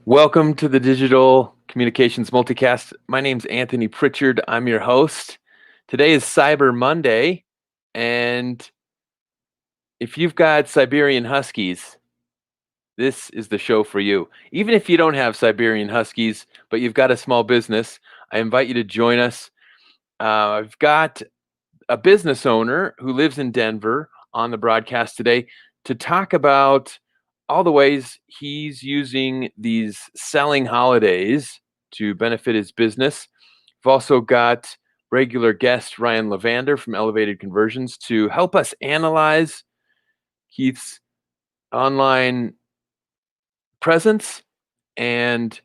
Welcome to the Digital Communications Multicast. My name's Anthony Prichard. I'm your host. Today is Cyber Monday, and if you've got Siberian Huskies, this is the show for you. Even if you don't have Siberian Huskies, but you've got a small business, I invite you to join us. I've got a business owner who lives in Denver on the broadcast today to talk about all the ways he's using these selling holidays to benefit his business. We've also got regular guest Ryan Levander from Elevated Conversions to help us analyze Keith's online presence and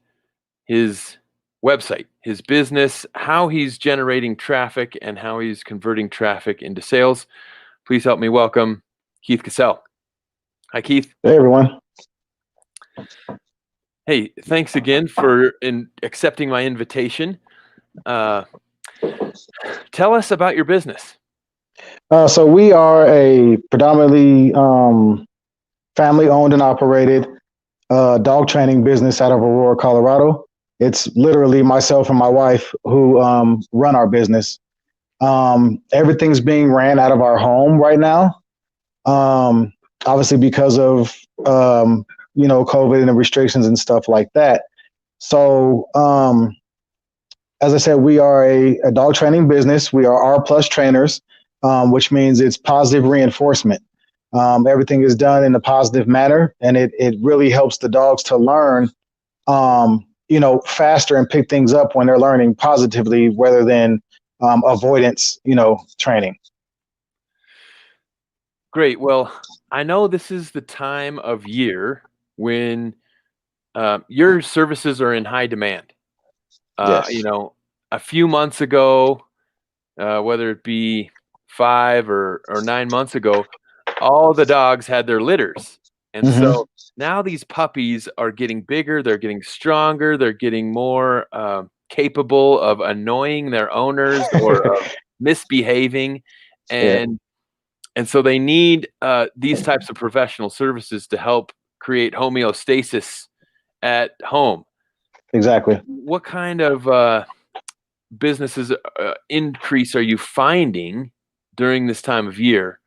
his website, his business, how he's generating traffic and how he's converting traffic into sales. Please help me welcome Keith Cassell. Hi, Keith. Hey, everyone. Hey, thanks again for accepting my invitation. Tell us about your business. So we are a predominantly family-owned and operated dog training business out of Aurora, Colorado. It's literally myself and my wife who run our business. Everything's being ran out of our home right now, obviously because of COVID and the restrictions and stuff like that. So, as I said, we are a dog training business. We are R plus trainers, which means it's positive reinforcement. Everything is done in a positive manner, and it really helps the dogs to learn, faster and pick things up when they're learning positively rather than avoidance, training. Great. Well, I know this is the time of year when your services are in high demand. Yes. A few months ago, whether it be 5 or 9 months ago, all the dogs had their litters. And so now these puppies are getting bigger, they're getting stronger, they're getting more capable of annoying their owners or of misbehaving. And so they need these types of professional services to help create homeostasis at home. Exactly. What kind of businesses increase are you finding during this time of year,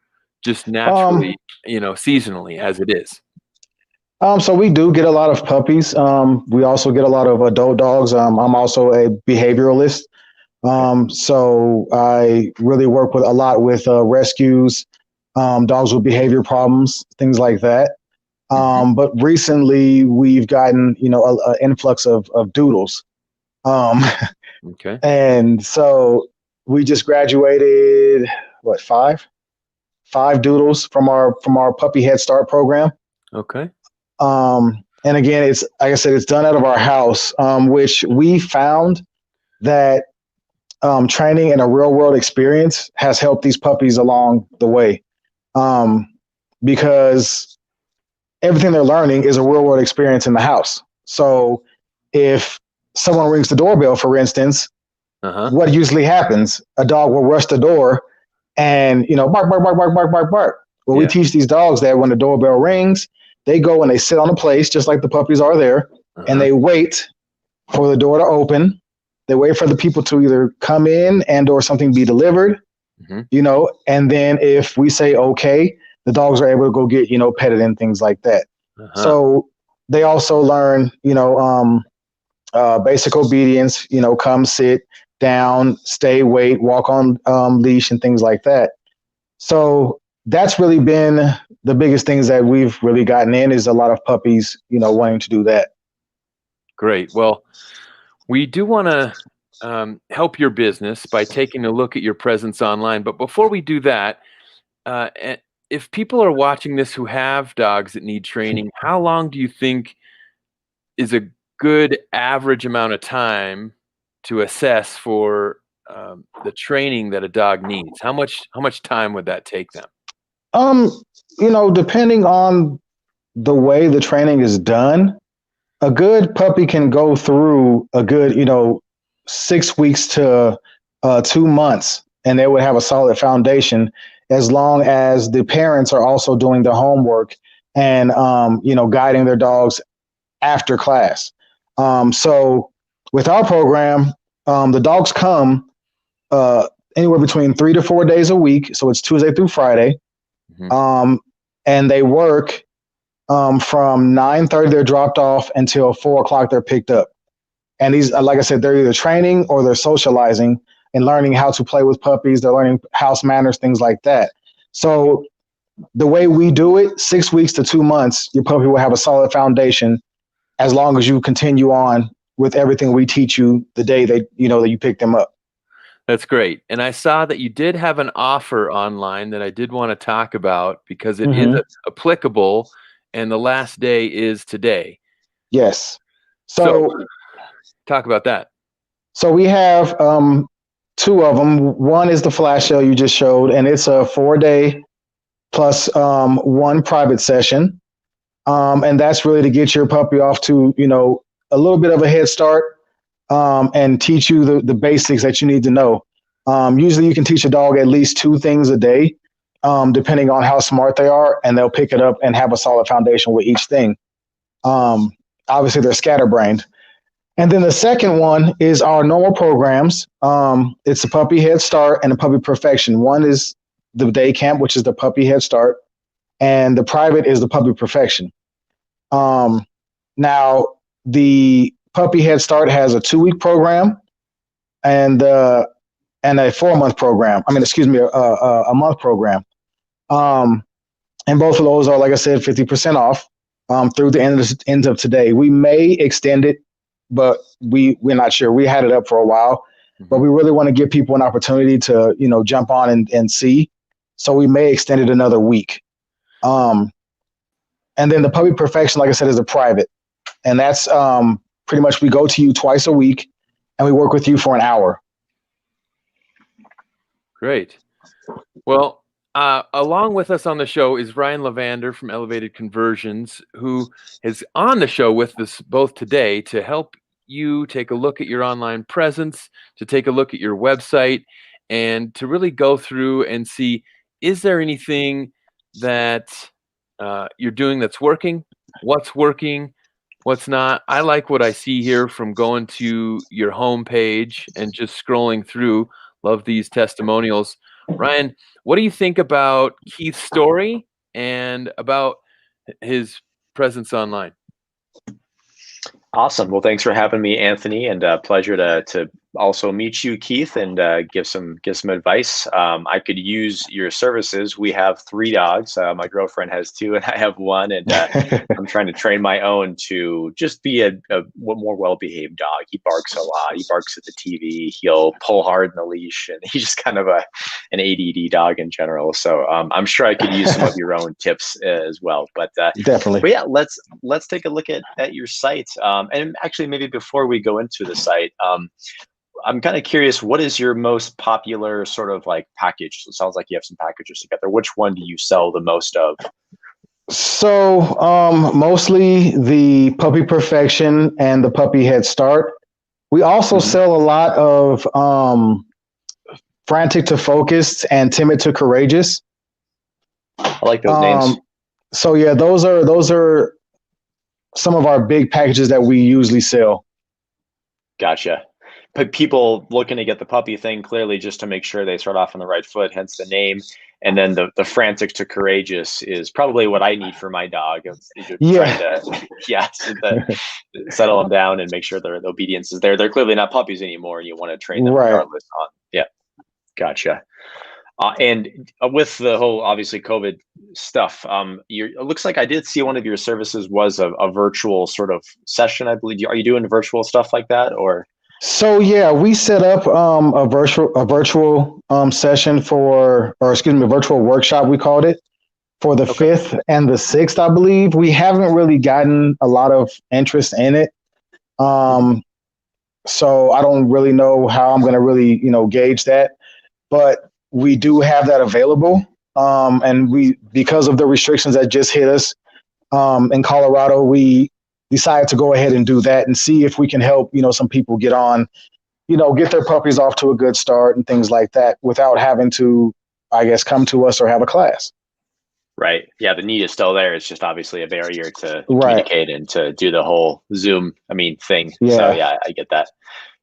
just naturally, seasonally as it is? So we do get a lot of puppies. We also get a lot of adult dogs. I'm also a behavioralist. So I really work with a lot with rescues, dogs with behavior problems, things like that. But recently we've gotten, an influx of doodles. Okay. And so we just graduated, five doodles from our puppy Head Start program. Okay. And again, it's like I said, it's done out of our house, which we found that training and a real world experience has helped these puppies along the way, because everything they're learning is a real world experience in the house. So if someone rings the doorbell, for instance, what usually happens? A dog will rush the door and, bark, bark, bark, bark, bark, bark, bark. Well, we teach these dogs that when the doorbell rings, they go and they sit on a place just like the puppies are there, and they wait for the door to open. They wait for the people to either come in and or something be delivered, and then if we say okay, the dogs are able to go get, petted and things like that. So they also learn, basic obedience, come sit down, stay, wait, walk on leash and things like that. So that's really been the biggest things that we've really gotten in, is a lot of puppies, wanting to do that. Great. Well, we do want to help your business by taking a look at your presence online. But before we do that, if people are watching this who have dogs that need training, how long do you think is a good average amount of time to assess for the training that a dog needs? How much time would that take them? Depending on the way the training is done, a good puppy can go through a good, 6 weeks to 2 months, and they would have a solid foundation, as long as the parents are also doing their homework and, guiding their dogs after class. So with our program, the dogs come anywhere between 3 to 4 days a week. So it's Tuesday through Friday. Mhm. And they work from 9:30 they're dropped off until 4 o'clock they're picked up. And these, like I said, they're either training or they're socializing and learning how to play with puppies. They're learning house manners, things like that. So the way we do it, 6 weeks to 2 months, your puppy will have a solid foundation as long as you continue on with everything we teach you the day that you pick them up. That's great. And I saw that you did have an offer online that I did want to talk about because it is Mm-hmm. applicable and the last day is today. Yes. So So talk about that. so we have two of them. One is the flash sale you just showed, and it's a 4 day plus one private session. And that's really to get your puppy off to, a little bit of a head start, and teach you the basics that you need to know. Usually you can teach a dog at least 2 things a day, depending on how smart they are, and they'll pick it up and have a solid foundation with each thing. Obviously, they're scatterbrained. And then the second one is our normal programs. It's the puppy head start and the puppy perfection. One is the day camp, which is the puppy head start, and the private is the puppy perfection. Now, the puppy head start has a 2 week program and a 4 month program. I mean, excuse me, a month program. And both of those are, like I said, 50% off through the end of today. We may extend it, but we're not sure. We had it up for a while, but we really want to give people an opportunity to, jump on and see. So we may extend it another week. And then the puppy perfection, like I said, is a private. And that's pretty much we go to you twice a week and we work with you for an hour. Great. Well, along with us on the show is Ryan Levander from Elevated Conversions, who is on the show with us both today to help you take a look at your online presence, to take a look at your website, and to really go through and see, is there anything that you're doing that's working, what's not. I like what I see here from going to your homepage and just scrolling through. Love these testimonials. Ryan, what do you think about Keith's story and about his presence online? Awesome. Well, thanks for having me, Anthony, and pleasure to also meet you, Keith, and give some advice. I could use your services. We have 3 dogs. My girlfriend has 2, and I have 1, and I'm trying to train my own to just be a more well-behaved dog. He barks a lot. He barks at the TV. He'll pull hard in the leash, and he's just kind of an ADD dog in general. So I'm sure I could use some of your own tips as well. But Definitely. But yeah, let's take a look at your site. And actually, maybe before we go into the site, I'm kind of curious, what is your most popular sort of like package? So it sounds like you have some packages together. Which one do you sell the most of? So mostly the puppy perfection and the puppy head start. We also sell a lot of frantic to focused and timid to courageous. I like those names. So yeah, those are some of our big packages that we usually sell. Gotcha. But people looking to get the puppy thing, clearly just to make sure they start off on the right foot, hence the name. And then the frantic to courageous is probably what I need for my dog. Yeah. Trying to settle them down and make sure their obedience is there. They're clearly not puppies anymore. You want to train them regardless. Yeah, gotcha. And with the whole, obviously, COVID stuff, it looks like I did see one of your services was a virtual sort of session, I believe. Are you doing virtual stuff like that, or? So yeah, we set up a virtual session a virtual workshop, we called it, for the 5th and the 6th, I believe. We haven't really gotten a lot of interest in it. So I don't really know how I'm going to really, gauge that. But we do have that available. And because of the restrictions that just hit us in Colorado, we decided to go ahead and do that and see if we can help, some people get on, get their puppies off to a good start and things like that without having to, I guess, come to us or have a class. Right. Yeah, the need is still there. It's just obviously a barrier to Right. communicate and to do the whole Zoom, thing. So Yeah. yeah, I get that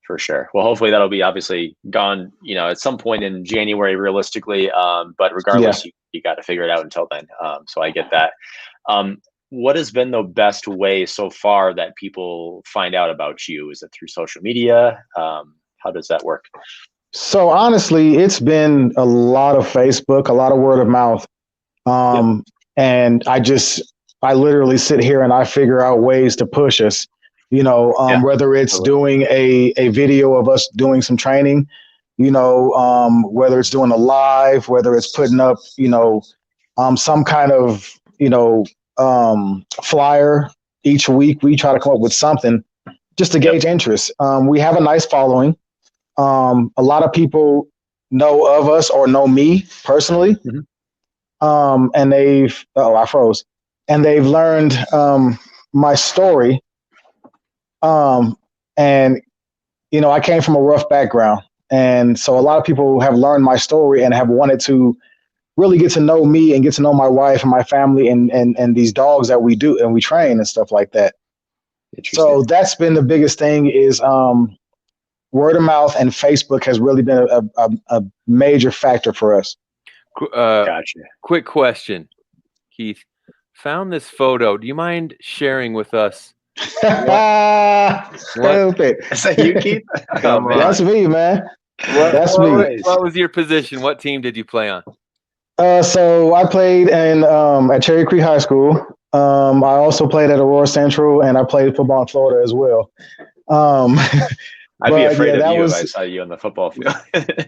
for sure. Well, hopefully that'll be obviously gone, at some point in January, realistically. But Yeah. regardless, you got to figure it out until then. So I get that. Um, what has been the best way so far that people find out about you? Is it through social media? How does that work? So honestly, it's been a lot of Facebook, a lot of word of mouth. And I literally sit here and I figure out ways to push us, Yeah, whether it's totally. doing a video of us doing some training, whether it's doing a live, whether it's putting up, some kind of, flyer each week. We try to come up with something just to Yep. gauge interest. We have a nice following. A lot of people know of us or know me personally. Mhm. And I froze. And they've learned my story. And, I came from a rough background. And so a lot of people have learned my story and have wanted to really get to know me and get to know my wife and my family and these dogs that we do and we train and stuff like that. Interesting. So that's been the biggest thing is word of mouth, and Facebook has really been a major factor for us. Gotcha. Quick question, Keith. Found this photo. Do you mind sharing with us? Stupid. Is that you, Keith? Come on. That's me, man. That's what, me. what was your position? What team did you play on? So I played at Cherry Creek High School. I also played at Aurora Central, and I played football in Florida as well. I'd be afraid of you was, if I saw you on the football field.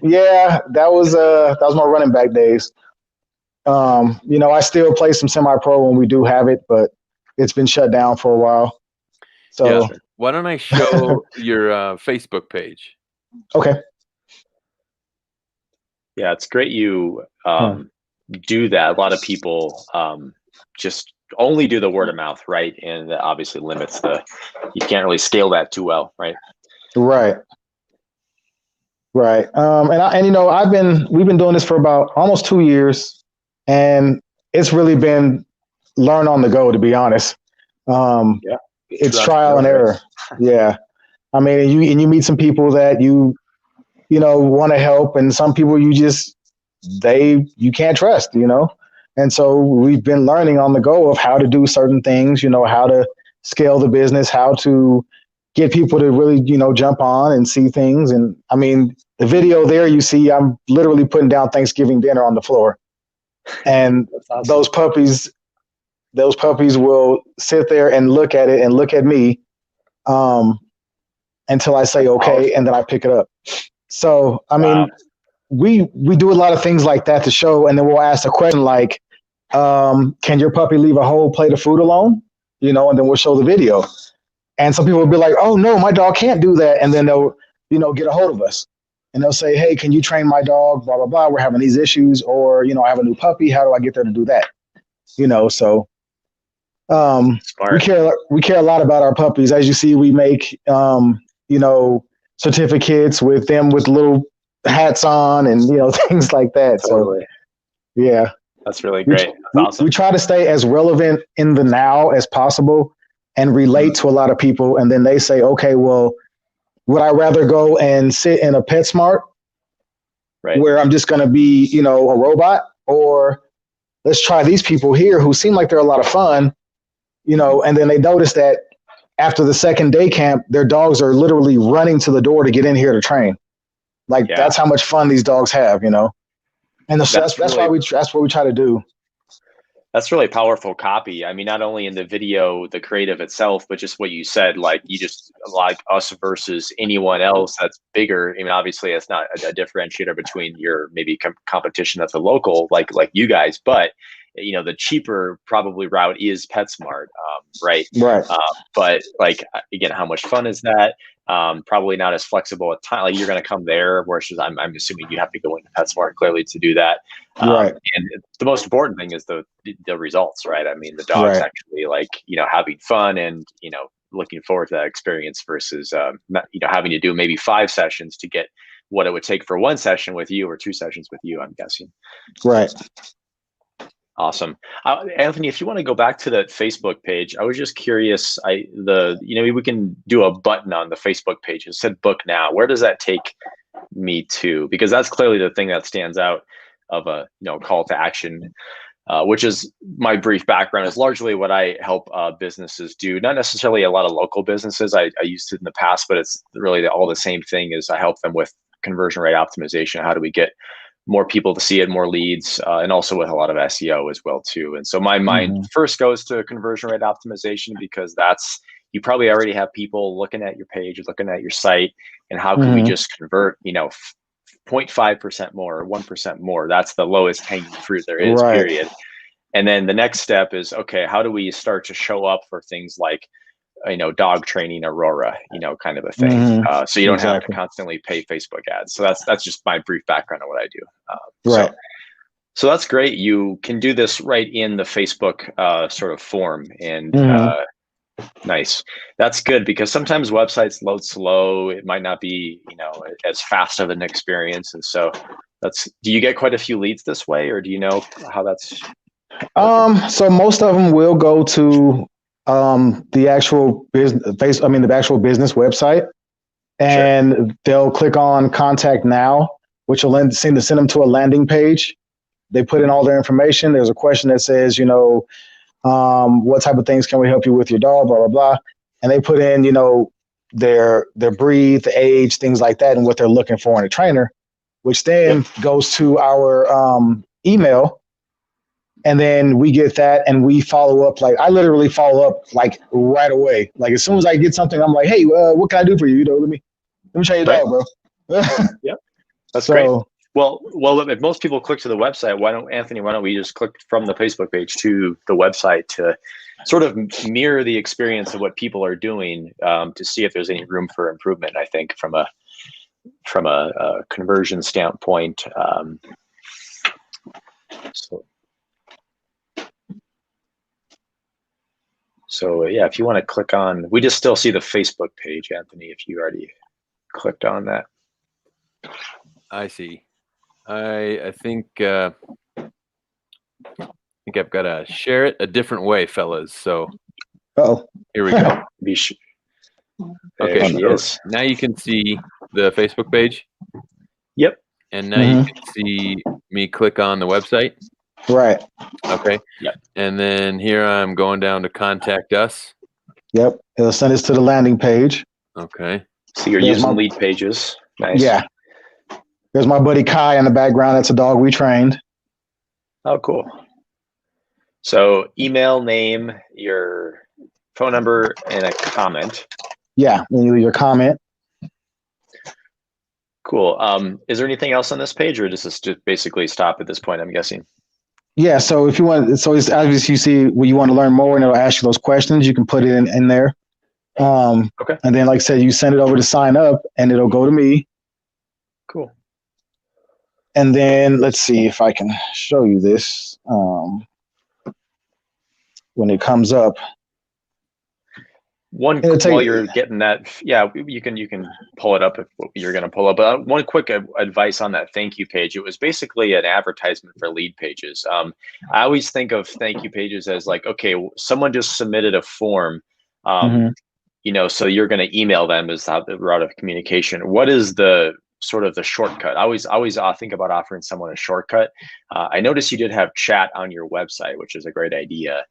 Yeah, that was my running back days. I still play some semi-pro when we do have it, but it's been shut down for a while. So yeah. Why don't I show your Facebook page? Okay. Yeah, it's great you do that. A lot of people just only do the word of mouth, right? And that obviously limits you can't really scale that too well, right? Right. Right. We've been doing this for about almost 2 years, and it's really been learn on the go, to be honest. Yeah. It's trial and error. Yeah. I mean, and you meet some people that you want to help, and some people you can't trust, And so we've been learning on the go of how to do certain things, how to scale the business, how to get people to really, jump on and see things. And I mean, the video there you see, I'm literally putting down Thanksgiving dinner on the floor. And awesome. those puppies will sit there and look at it and look at me until I say okay, and then I pick it up. So I mean, we do a lot of things like that to show, and then we'll ask a question like, can your puppy leave a whole plate of food alone? And then we'll show the video. And some people will be like, oh no, my dog can't do that. And then they'll, get a hold of us and they'll say, hey, can you train my dog? Blah, blah, blah. We're having these issues, or, I have a new puppy. How do I get there to do that? So we care a lot about our puppies. As you see, we make, certificates with them with little hats on and, things like that. Totally. So, yeah. That's really great. That's awesome. We try to stay as relevant in the now as possible and relate to a lot of people. And then they say, okay, well, would I rather go and sit in a PetSmart where I'm just going to be, a robot, or let's try these people here who seem like they're a lot of fun, and then they notice that after the second day camp, their dogs are literally running to the door to get in here to train. Like that's how much fun these dogs have, And that's what we try to do. That's really powerful copy. I mean, not only in the video, the creative itself, but just what you said, like you just like us versus anyone else that's bigger. I mean, obviously it's not a differentiator between your maybe competition that's a local, like you guys, but the cheaper probably route is PetSmart, right? Right. But like, again, how much fun is that? Probably not as flexible at time. Like you're going to come there, versus I'm assuming you have to go into PetSmart clearly to do that. Right. And the most important thing is the results, right? I mean, the dog's actually like, having fun and, looking forward to that experience versus, having to do maybe 5 sessions to get what it would take for 1 session with you or 2 sessions with you, I'm guessing. Right. Awesome. Anthony, if you want to go back to that Facebook page, I was just curious. We can do a button on the Facebook page. It said book now. Where does that take me to? Because that's clearly the thing that stands out of a call to action, which is my brief background is largely what I help businesses do. Not necessarily a lot of local businesses. I used it in the past, but it's really all the same thing. Is I help them with conversion rate optimization. How do we get more people to see it, more leads, and also with a lot of SEO as well too. And so my mind first goes to conversion rate optimization, because you probably already have people looking at your page, looking at your site, and how can we just convert 0.5% more or 1% more? That's the lowest hanging fruit there is, period. And then the next step is, okay, how do we start to show up for things like dog training Aurora, kind of a thing. So you don't have to constantly pay Facebook ads. So that's just my brief background on what I do. So that's great. You can do this right in the Facebook sort of form, and nice. That's good, because sometimes websites load slow. It might not be, as fast of an experience. And so do you get quite a few leads this way, or do you know how that's? So most of them will go to the actual business website, and they'll click on contact now, which will send them to a landing page. They put in all their information. There's a question that says, what type of things can we help you with your dog, blah, blah, blah. And they put in, their breed, the age, things like that, and what they're looking for in a trainer, which then goes to our email. And then we get that, and we follow up. Like, I literally follow up like right away. Like, as soon as I get something, I'm like, hey, what can I do for you? Let me try your dog, bro. Yeah, that's great. Well, if most people click to the website, why don't we just click from the Facebook page to the website to sort of mirror the experience of what people are doing, to see if there's any room for improvement, I think, from a conversion standpoint. So yeah, if you want to click on, we just still see the Facebook page, Anthony, if you already clicked on that. I see. I think I've got to share it a different way, fellas. So here we go. Okay, so now you can see the Facebook page. Yep. And now you can see me click on the website. Right. Okay. Yep. And then here I'm going down to contact us. Yep. It'll send us to the landing page. Okay. So you're using lead pages. Nice. Yeah. There's my buddy Kai in the background. That's a dog we trained. Oh, cool. So email, name, your phone number, and a comment. Yeah. Your comment. Cool. Is there anything else on this page, or does this just basically stop at this point, I'm guessing? Yeah, so if you want, it's obviously you see where you want to learn more, and it'll ask you those questions. You can put it in there. Okay. And then, like I said, you send it over to sign up, and it'll go to me. Cool. And then let's see if I can show you this when it comes up. While you're getting that, you can pull it up if you're going to pull up. One quick advice on that thank you page. It was basically an advertisement for lead pages. I always think of thank you pages as like, okay, someone just submitted a form, so you're going to email them as the route of communication. What is the sort of the shortcut? I always think about offering someone a shortcut. I noticed you did have chat on your website, which is a great idea.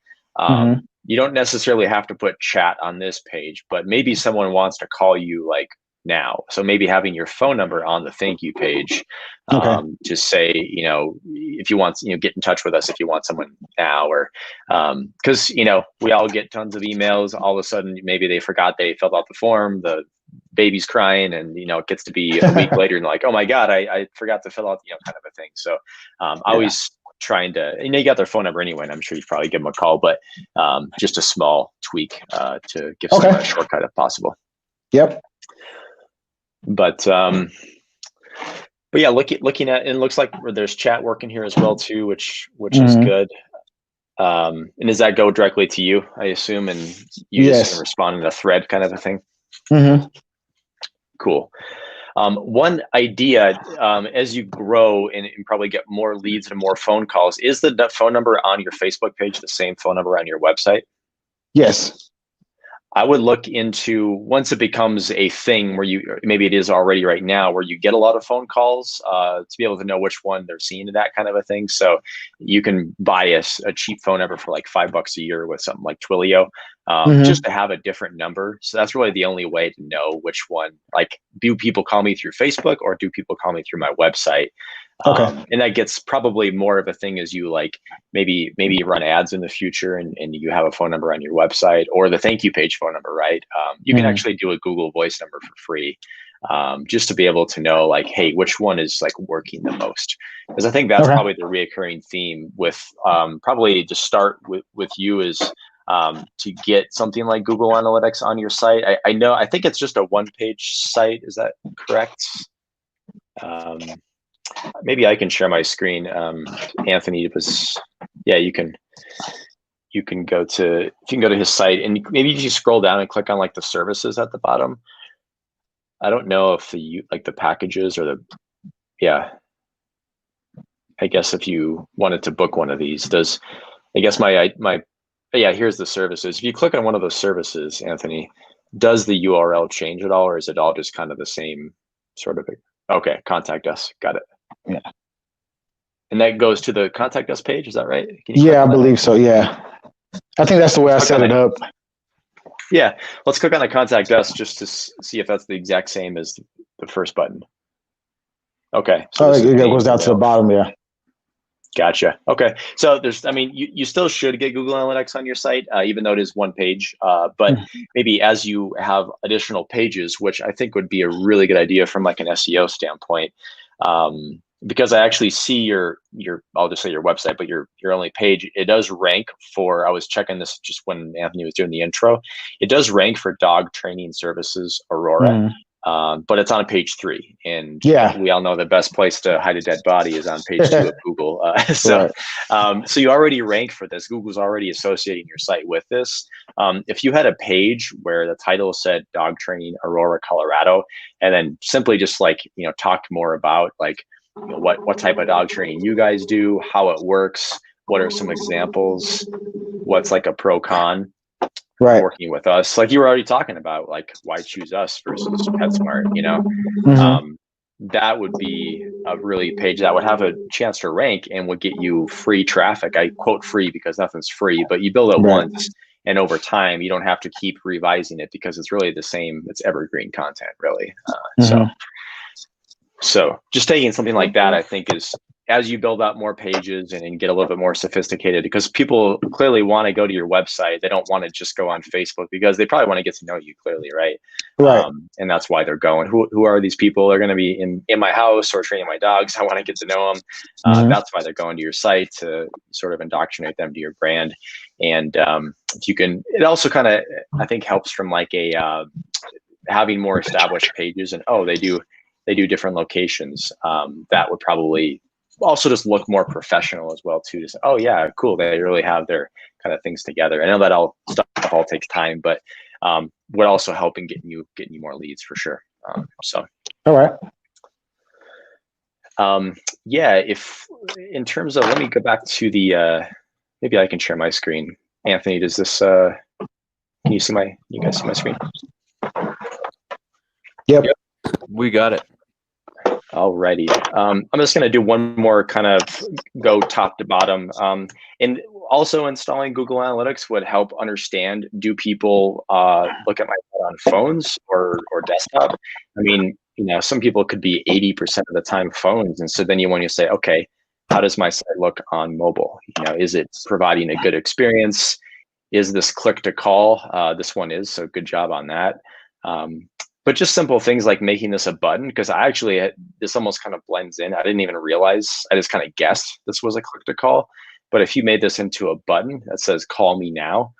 You don't necessarily have to put chat on this page, but maybe someone wants to call you like now. So maybe having your phone number on the thank you page, to say, if you want, get in touch with us if you want someone now, or because we all get tons of emails. All of a sudden, maybe they forgot they filled out the form, the baby's crying, and it gets to be a week later, and like, oh my God, I forgot to fill out, kind of a thing. So I always trying to, you got their phone number anyway, and I'm sure you probably give them a call, but just a small tweak to give someone a shortcut if possible. Yep. But yeah, looking at, and it looks like there's chat working here as well too, which is good. And does that go directly to you, I assume, and you just respond in a thread kind of a thing? Mm-hmm. Cool. One idea, as you grow and probably get more leads and more phone calls, is the phone number on your Facebook page the same phone number on your website? Yes. I would look into, once it becomes a thing where maybe it is already right now, where you get a lot of phone calls, to be able to know which one they're seeing, that kind of a thing. So you can buy a cheap phone number for like $5 a year with something like Twilio, just to have a different number. So that's really the only way to know which one, like, do people call me through Facebook or do people call me through my website? Okay. And that gets probably more of a thing as you like maybe you run ads in the future and you have a phone number on your website, or the thank you page phone number, right? You can actually do a Google Voice number for free, just to be able to know, like, hey, which one is like working the most? Because I think that's probably the reoccurring theme with probably to start with you is to get something like Google Analytics on your site. I think it's just a one-page site. Is that correct? Maybe I can share my screen, Anthony, because you can go to his site, and maybe if you scroll down and click on like the services at the bottom. I don't know if the packages or I guess if you wanted to book one of these, here's the services. If you click on one of those services, Anthony, does the URL change at all, or is it all just kind of the same sort of? Okay, contact us. Got it. Yeah. And that goes to the contact us page. Is that right? Yeah, I believe so. Yeah. I think that's the way I set it up. Yeah. Let's click on the contact us just to see if that's the exact same as the first button. Okay. So it goes down to the bottom. Yeah. Gotcha. Okay. So you still should get Google Analytics on your site, even though it is one page. But maybe as you have additional pages, which I think would be a really good idea from like an SEO standpoint, because I actually see I'll just say your website, but your only page, it does rank for, I was checking this just when Anthony was doing the intro, it does rank for dog training services, Aurora. But it's on page 3, and we all know the best place to hide a dead body is on page 2 of Google. So you already rank for this. Google's already associating your site with this. If you had a page where the title said dog training Aurora, Colorado, and then simply just talked more about what type of dog training you guys do, how it works, what are some examples, what's like a pro con, working with us, like you were already talking about, like why choose us versus PetSmart, that would be a really page that would have a chance to rank and would get you free traffic. I quote free because nothing's free, but you build it once, and over time you don't have to keep revising it because it's really the same. It's evergreen content, really. So just taking something like that, I think, is, as you build out more pages and get a little bit more sophisticated, because people clearly want to go to your website. They don't want to just go on Facebook because they probably want to get to know you clearly, right? And that's why they're going. Who are these people? They're going to be in my house or training my dogs. I want to get to know them. That's why they're going to your site, to sort of indoctrinate them to your brand. And if you can, it also kind of, I think, helps from like having more established pages, and they do different locations. That would probably also just look more professional as well too. Just, oh yeah, cool. They really have their kind of things together. I know that stuff all takes time, but would also help in getting you more leads for sure. All right. If in terms of, let me go back to the, maybe I can share my screen. Anthony, does this, can you guys see my screen? Yep. We got it. Alrighty. I'm just going to do one more kind of go top to bottom. And also installing Google Analytics would help understand, do people look at my site on phones or desktop? I mean, some people could be 80% of the time phones. And so then you want to say, okay, how does my site look on mobile? Is it providing a good experience? Is this click to call? This one is, so good job on that. But just simple things like making this a button, because this almost kind of blends in. I didn't even realize, I just kind of guessed this was a click to call. But if you made this into a button that says call me now,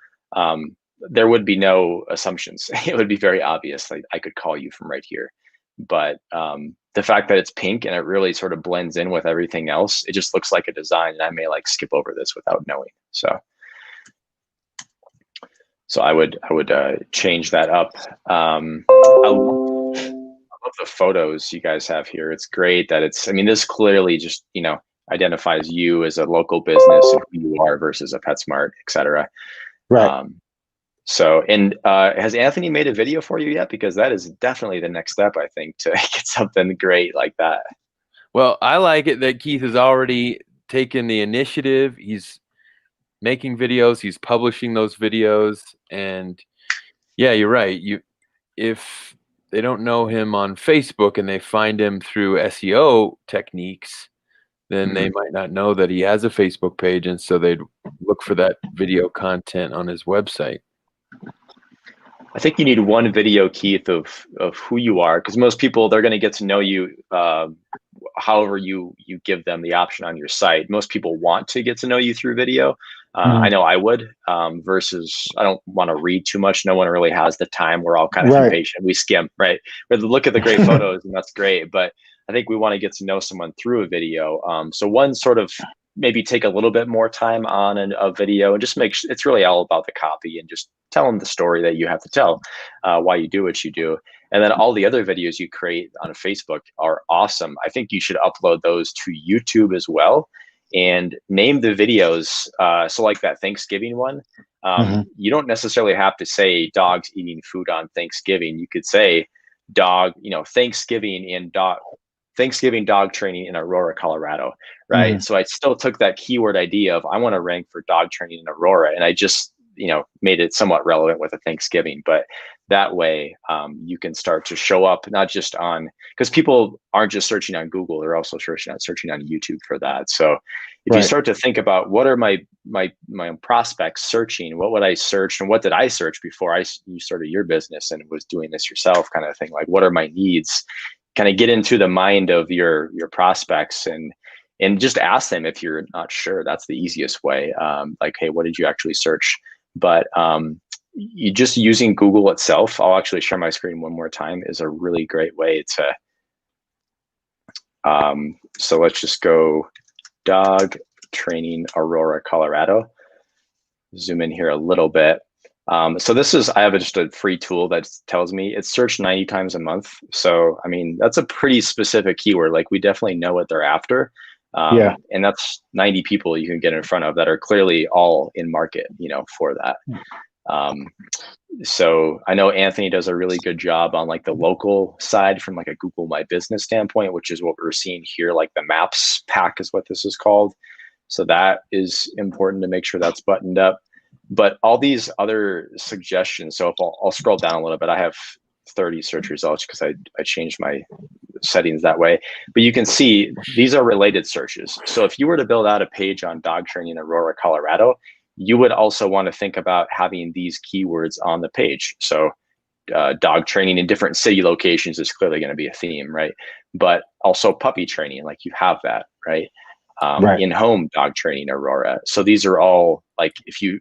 there would be no assumptions. It would be very obvious, like I could call you from right here. But the fact that it's pink and it really sort of blends in with everything else, it just looks like a design, and I may skip over this without knowing. So I would change that up. A love the photos you guys have here. It's great that I mean, this clearly just, identifies you as a local business and who you are versus a PetSmart, et cetera. Right. Has Anthony made a video for you yet? Because that is definitely the next step, I think, to get something great like that. Well, I like it that Keith has already taken the initiative. He's making videos, he's publishing those videos, and yeah, you're right. If they don't know him on Facebook and they find him through SEO techniques, then they might not know that he has a Facebook page, and so they'd look for that video content on his website. I think you need one video, Keith, of who you are, because most people, they're going to get to know you however you give them the option on your site. Most people want to get to know you through video. I know I would, versus I don't want to read too much. No one really has the time. We're all kind of impatient. We skim, right? We look at the great photos, and that's great. But I think we want to get to know someone through a video. So one sort of maybe take a little bit more time on a video and just make sure it's really all about the copy and just tell them the story that you have to tell, why you do what you do. And then all the other videos you create on Facebook are awesome. I think you should upload those to YouTube as well and name the videos. So like that Thanksgiving one, you don't necessarily have to say dogs eating food on Thanksgiving. You could say dog, Thanksgiving dog training in Aurora, Colorado, right? So I still took that keyword idea of I want to rank for dog training in Aurora, and I just made it somewhat relevant with a Thanksgiving. But that way you can start to show up not just on, because people aren't just searching on Google, they're also searching on YouTube for that. So if you start to think about what are my prospects searching, what would I search and what did I search before you started your business and was doing this yourself, kind of thing, like what are my needs, kind of get into the mind of your prospects and just ask them if you're not sure. That's the easiest way. Like, hey, what did you actually search? But you just using Google itself, I'll actually share my screen one more time, is a really great way to, so let's just go dog training Aurora, Colorado. Zoom in here a little bit. So I have just a free tool that tells me it's searched 90 times a month. So, I mean, that's a pretty specific keyword. Like we definitely know what they're after. And that's 90 people you can get in front of that are clearly all in market, for that. So I know Anthony does a really good job on like the local side from like a Google My Business standpoint, which is what we're seeing here. Like the Maps pack is what this is called. So that is important to make sure that's buttoned up. But all these other suggestions, so if I'll scroll down a little bit, I have 30 search results because I changed my settings that way. But you can see these are related searches. So if you were to build out a page on dog training in Aurora, Colorado, you would also want to think about having these keywords on the page. So dog training in different city locations is clearly going to be a theme, right? But also puppy training, like you have that, right? In-home dog training Aurora. So these are all like, if you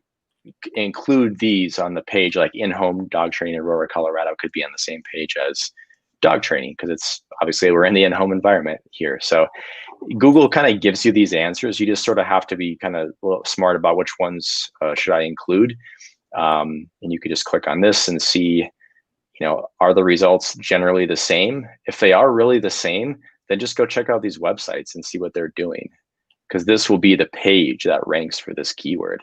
include these on the page, like in-home dog training Aurora, Colorado could be on the same page as dog training, because it's obviously we're in the in-home environment here. So Google kind of gives you these answers. You just sort of have to be kind of a little smart about which ones should I include. And you could just click on this and see, are the results generally the same? If they are really the same, then just go check out these websites and see what they're doing, because this will be the page that ranks for this keyword.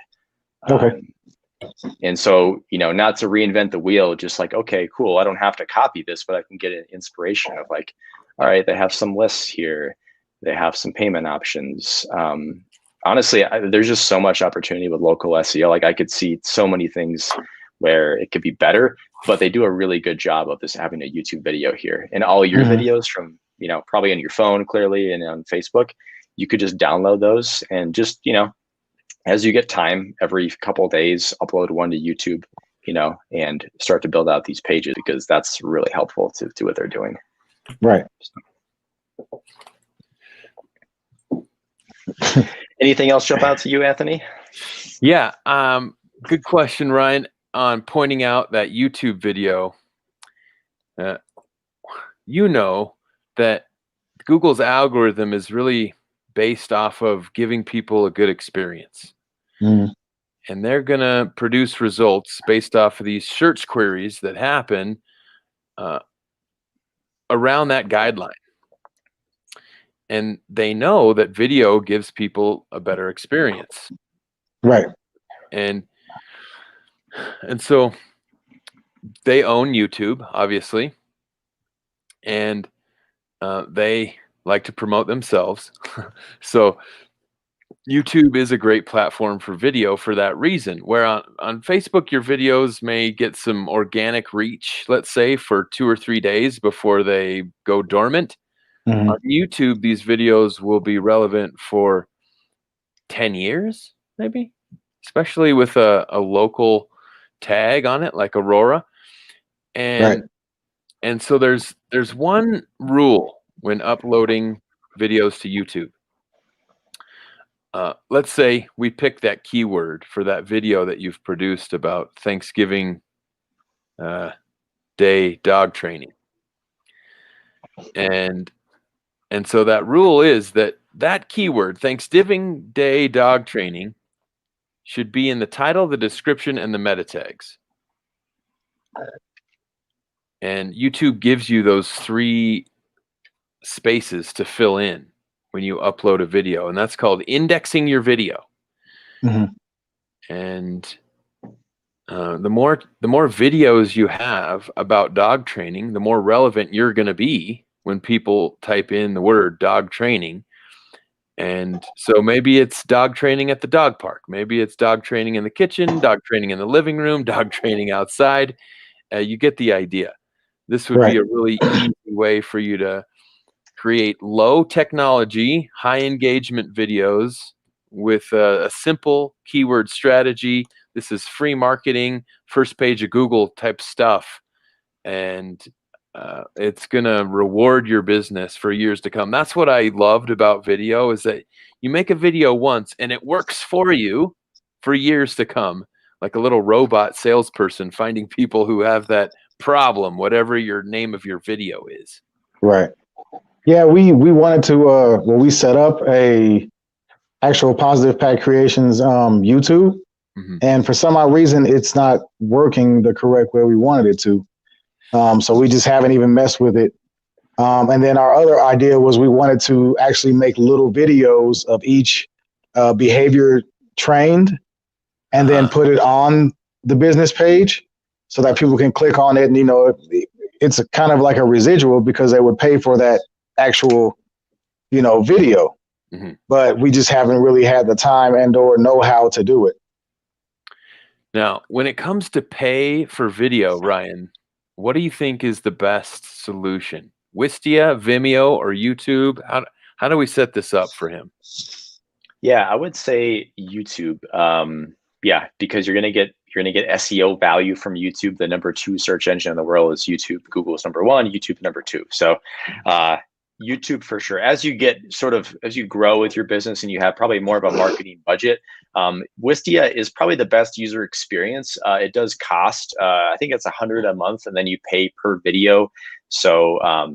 And so, not to reinvent the wheel, just like, okay, cool, I don't have to copy this, but I can get an inspiration of like, all right, they have some lists here. They have some payment options. Honestly, there's just so much opportunity with local SEO. Like I could see so many things where it could be better, but they do a really good job of this having a YouTube video here. And all your videos from, probably on your phone clearly and on Facebook, you could just download those and just, as you get time, every couple of days, upload one to YouTube, and start to build out these pages, because that's really helpful to what they're doing. Right. Anything else jump out to you, Anthony? Yeah. Good question, Ryan, on pointing out that YouTube video. That Google's algorithm is really based off of giving people a good experience. And they're going to produce results based off of these search queries that happen around that guideline. And they know that video gives people a better experience. Right. And so they own YouTube, obviously, and they like to promote themselves. So YouTube is a great platform for video for that reason, where on Facebook, your videos may get some organic reach, let's say, for 2 or 3 days before they go dormant. Mhm. On YouTube, these videos will be relevant for 10 years, maybe, especially with a local tag on it, like Aurora. Right. And so there's one rule when uploading videos to YouTube. Let's say we pick that keyword for that video that you've produced about Thanksgiving Day dog training. And so that rule is that keyword, Thanksgiving Day dog training, should be in the title, the description, and the meta tags. And YouTube gives you those 3 spaces to fill in when you upload a video, and that's called indexing your video. Mhm. And the more videos you have about dog training, the more relevant you're going to be when people type in the word dog training. And so maybe it's dog training at the dog park, maybe it's dog training in the kitchen, dog training in the living room, dog training outside. You get the idea. This would be Right. a really easy way for you to create low technology, high engagement videos with a simple keyword strategy. This is free marketing, first page of Google type stuff. And it's going to reward your business for years to come. That's what I loved about video, is that you make a video once and it works for you for years to come, like a little robot salesperson finding people who have that problem, whatever your name of your video is. Right. Yeah, we wanted to we set up a actual Positive Pack Creations YouTube, and for some odd reason it's not working the correct way we wanted it to. So we just haven't even messed with it. And then our other idea was we wanted to actually make little videos of each behavior trained and then put it on the business page so that people can click on it. And, it's a kind of like a residual because they would pay for that actual, video. Mm-hmm. But we just haven't really had the time and or know how to do it. Now, when it comes to pay for video, Ryan, what do you think is the best solution? Wistia, Vimeo, or YouTube? How do we set this up for him? Yeah, I would say YouTube. Yeah, because you're gonna get SEO value from YouTube. The number 2 search engine in the world is YouTube. Google's number 1, YouTube number 2. So YouTube for sure. As you grow with your business and you have probably more of a marketing budget, Wistia is probably the best user experience. It does cost, I think it's $100 a month, and then you pay per video. So, I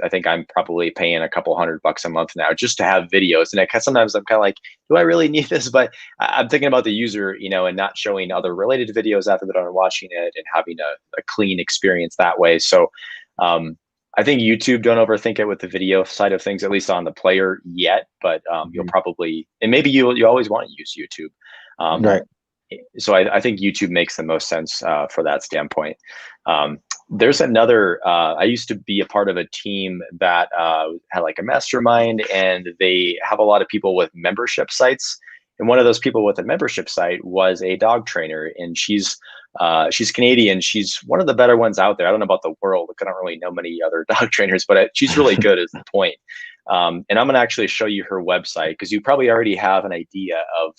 think I'm probably paying a couple $100 a month now just to have videos. And sometimes I'm kind of like, do I really need this? But I'm thinking about the user, and not showing other related videos after they're done watching it and having a clean experience that way. So, I think YouTube, don't overthink it with the video side of things, at least on the player yet, but you'll probably, and maybe you always want to use YouTube. Right. So I think YouTube makes the most sense for that standpoint. There's another, I used to be a part of a team that had like a mastermind, and they have a lot of people with membership sites. And one of those people with a membership site was a dog trainer, and she's Canadian. She's one of the better ones out there. I don't know about the world. I don't really know many other dog trainers, but she's really good is the point. And I'm going to actually show you her website, because you probably already have an idea of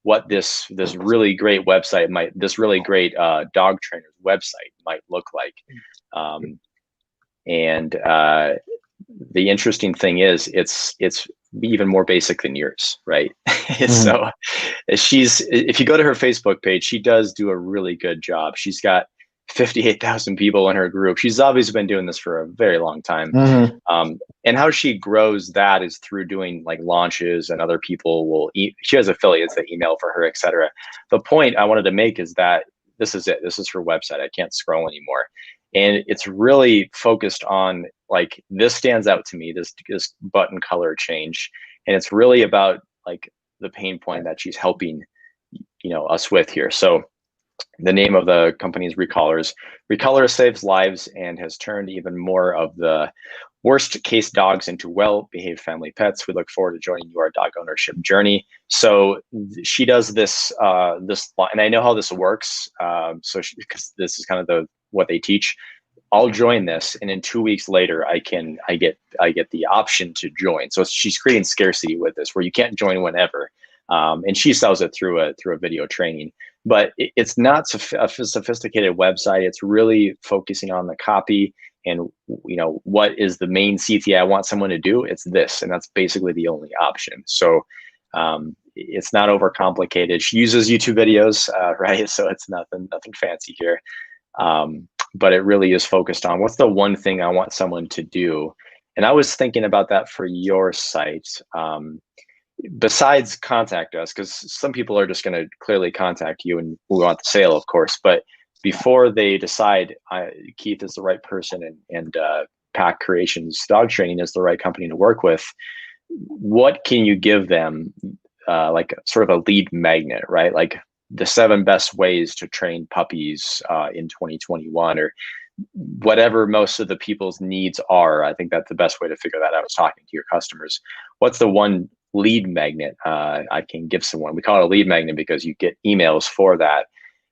what this really great website this really great dog trainer's website might look like. And the interesting thing is it's even more basic than yours, right? So if you go to her Facebook page, she does do a really good job. She's got 58,000 people in her group. She's obviously been doing this for a very long time. And how she grows that is through doing like launches, and other people she has affiliates that email for her, etc. The point I wanted to make is that this is it. This is her website. I can't scroll anymore. And it's really focused on like this stands out to me, this button color change. And it's really about like the pain point that she's helping, us with here. So the name of the company is Recolors. Recolors saves lives and has turned even more of the worst case dogs into well-behaved family pets. We look forward to joining your dog ownership journey. So she does this, and I know how this works. Because this is kind of what they teach. I'll join this, and in 2 weeks later, I get the option to join. So she's creating scarcity with this, where you can't join whenever. And she sells it through a video training, but it's not a sophisticated website. It's really focusing on the copy and what is the main CTA I want someone to do. It's this, and that's basically the only option. So it's not overcomplicated. She uses YouTube videos, right? So it's nothing fancy here. But it really is focused on what's the one thing I want someone to do. And I was thinking about that for your site. Besides contact us, because some people are just going to clearly contact you and we want the sale, of course. But before they decide Keith is the right person and Pack Creations Dog Training is the right company to work with, what can you give them, like sort of a lead magnet, right? Like the 7 best ways to train puppies in 2021, or whatever most of the people's needs are. I think that's the best way to figure that out, is talking to your customers. What's the one lead magnet I can give someone? We call it a lead magnet because you get emails for that.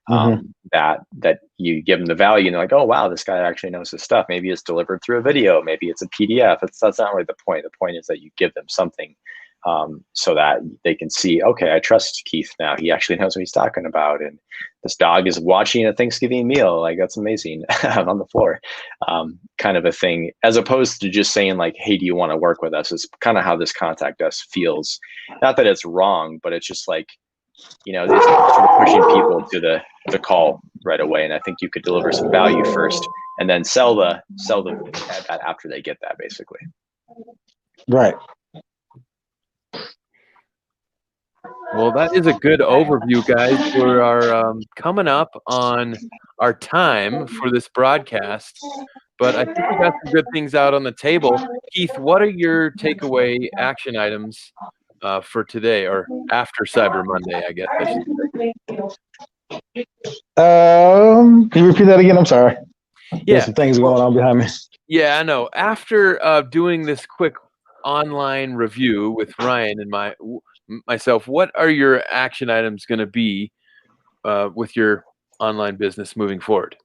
That you give them the value and they're like, oh wow, this guy actually knows his stuff. Maybe it's delivered through a video, maybe it's a PDF. That's not really the point. The point is that you give them something so that they can see, okay, I trust Keith now. He actually knows what he's talking about. And this dog is watching a Thanksgiving meal. Like, that's amazing. On the floor, kind of a thing, as opposed to just saying like, hey, do you want to work with us? It's kind of how this contact us feels. Not that it's wrong, but it's just like, it's sort of pushing people to the call right away. And I think you could deliver some value first and then sell that after they get that, basically. Right. Well, that is a good overview, guys. We're coming up on our time for this broadcast, but I think we got some good things out on the table. Keith, what are your takeaway action items for today, or after Cyber Monday, I guess I should say? Can you repeat that again? I'm sorry. Yeah. There's some things going on behind me. Yeah, I know. After doing this quick online review with Ryan and myself, what are your action items going to be with your online business moving forward?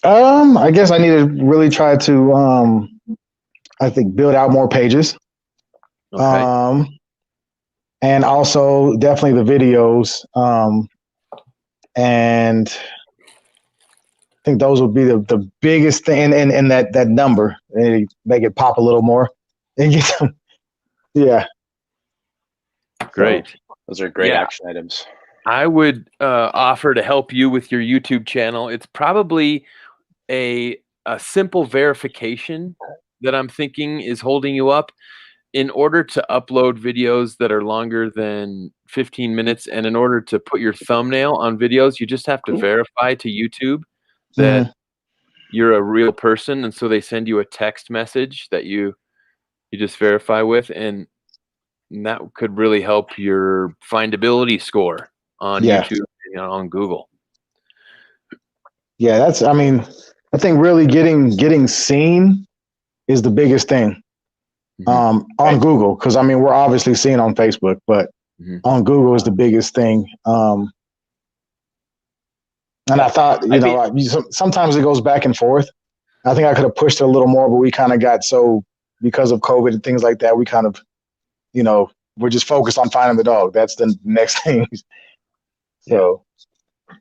I guess I need to really try to, I think, build out more pages. Okay. And also definitely the videos. And I think those would be the biggest thing, and that number, and make it pop a little more and get them. Yeah. Great. Those are great action items. I would offer to help you with your YouTube channel. It's probably a simple verification that I'm thinking is holding you up. In order to upload videos that are longer than 15 minutes, and in order to put your thumbnail on videos, you just have to verify to YouTube that you're a real person. And so they send you a text message that you just verify with, and that could really help your findability score on YouTube and on Google. Yeah, I think really getting seen is the biggest thing. On Google, because we're obviously seen on Facebook, but on Google is the biggest thing. And I thought, sometimes it goes back and forth. I think I could have pushed it a little more, but we kind of got because of COVID and things like that, we kind of, we're just focused on finding the dog. That's the next thing. So.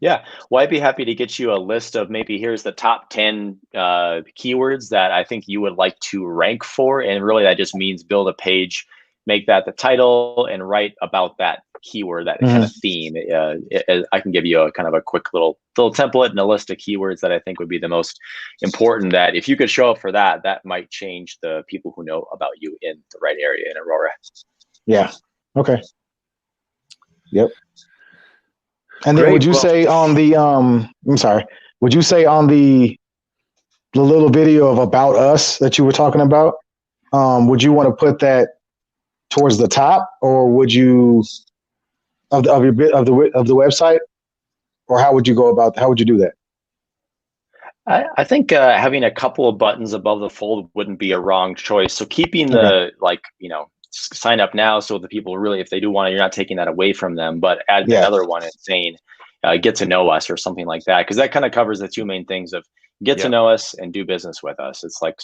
Yeah, well, I'd be happy to get you a list of maybe here's the top 10 keywords that I think you would like to rank for. And really that just means build a page, make that the title, and write about that keyword, that kind of theme. I can give you a kind of a quick little template and a list of keywords that I think would be the most important, that if you could show up for that, that might change the people who know about you in the right area in Aurora. Yeah. Okay. Yep. And then would you say on the would you say on the the little video of about us that you were talking about, would you want to put that towards the top, or would you of the website, or how would you go about? How would you do that? I think having a couple of buttons above the fold wouldn't be a wrong choice. So keeping the sign up now, so the people really, if they do want it, you're not taking that away from them, but add another one and saying get to know us or something like that, because that kind of covers the two main things of get to know us and do business with us. It's like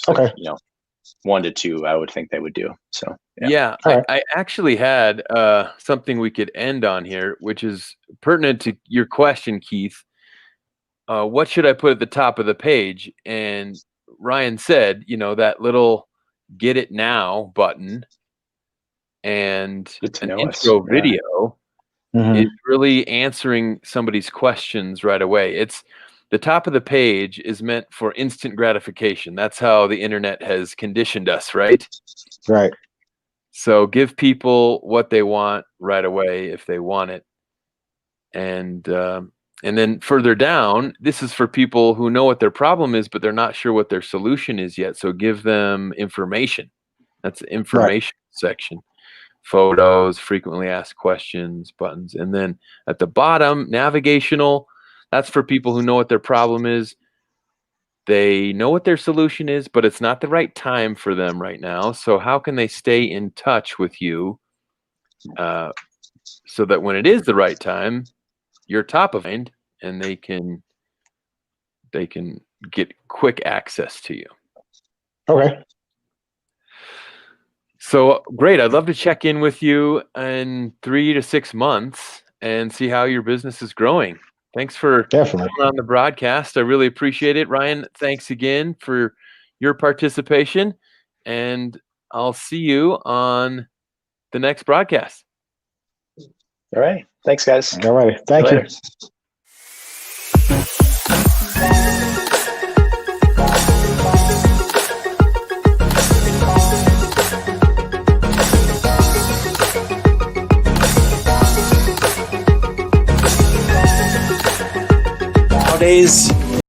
1 to 2, I would think they would do. So I actually had something we could end on here, which is pertinent to your question, Keith. What should I put at the top of the page? And Ryan said, that little get it now button and an intro video is really answering somebody's questions right away. It's the top of the page is meant for instant gratification. That's how the internet has conditioned us, right? Right. So give people what they want right away if they want it. And then further down, this is for people who know what their problem is, but they're not sure what their solution is yet. So give them information. That's the information section. Photos, frequently asked questions, buttons. And then at the bottom, navigational, that's for people who know what their problem is. They know what their solution is, but it's not the right time for them right now. So how can they stay in touch with you so that when it is the right time, you're top of mind and they can get quick access to you. Okay. So great. I'd love to check in with you in 3 to 6 months and see how your business is growing. Thanks for coming on the broadcast. I really appreciate it. Ryan, thanks again for your participation, and I'll see you on the next broadcast. All right. Thanks, guys. All right. Thank you. Nowadays,